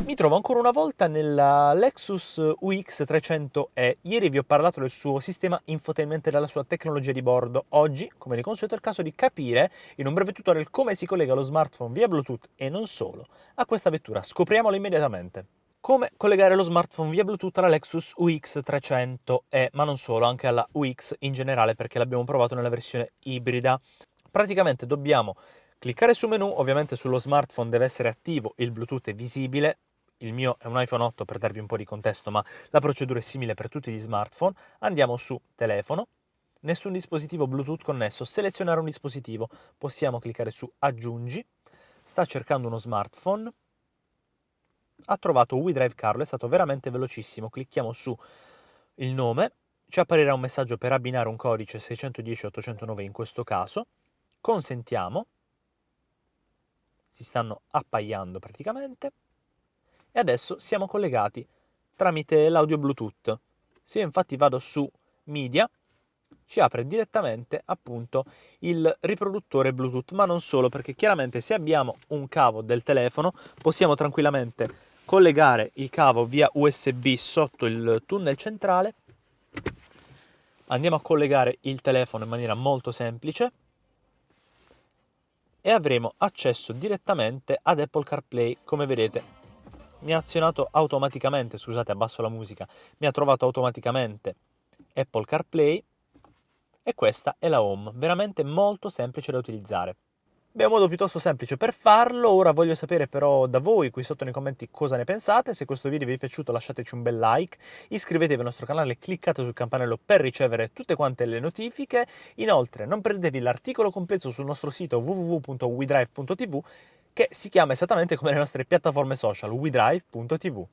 Mi trovo ancora una volta nella Lexus UX 300e. Ieri vi ho parlato del suo sistema infotainment e della sua tecnologia di bordo. Oggi, come di consueto, è il caso di capire in un breve tutorial come si collega lo smartphone via Bluetooth e non solo a questa vettura. Scopriamolo immediatamente. Come collegare lo smartphone via Bluetooth alla Lexus UX 300e, ma non solo, anche alla UX in generale perché l'abbiamo provato nella versione ibrida. Praticamente dobbiamo cliccare su menu, ovviamente sullo smartphone deve essere attivo il Bluetooth è visibile. Il mio è un iPhone 8 per darvi un po' di contesto, ma la procedura è simile per tutti gli smartphone. Andiamo su telefono, nessun dispositivo Bluetooth connesso, selezionare un dispositivo, possiamo cliccare su aggiungi, sta cercando uno smartphone, ha trovato WeDrive Carlo, è stato veramente velocissimo, clicchiamo su il nome, ci apparirà un messaggio per abbinare un codice 610-809 in questo caso, consentiamo, si stanno appaiando praticamente, e adesso siamo collegati tramite l'audio Bluetooth. Se io infatti vado su Media, ci apre direttamente appunto il riproduttore Bluetooth, ma non solo, perché chiaramente se abbiamo un cavo del telefono possiamo tranquillamente collegare il cavo via USB sotto il tunnel centrale. Andiamo a collegare il telefono in maniera molto semplice e avremo accesso direttamente ad Apple CarPlay. Come vedete mi ha azionato automaticamente, scusate abbasso la musica, mi ha trovato automaticamente Apple CarPlay e questa è la home, veramente molto semplice da utilizzare. Beh, è un modo piuttosto semplice per farlo. Ora voglio sapere però da voi qui sotto nei commenti cosa ne pensate. Se questo video vi è piaciuto lasciateci un bel like, iscrivetevi al nostro canale e cliccate sul campanello per ricevere tutte quante le notifiche. Inoltre non perdetevi l'articolo completo sul nostro sito www.wedrive.tv che si chiama esattamente come le nostre piattaforme social, wedrive.tv.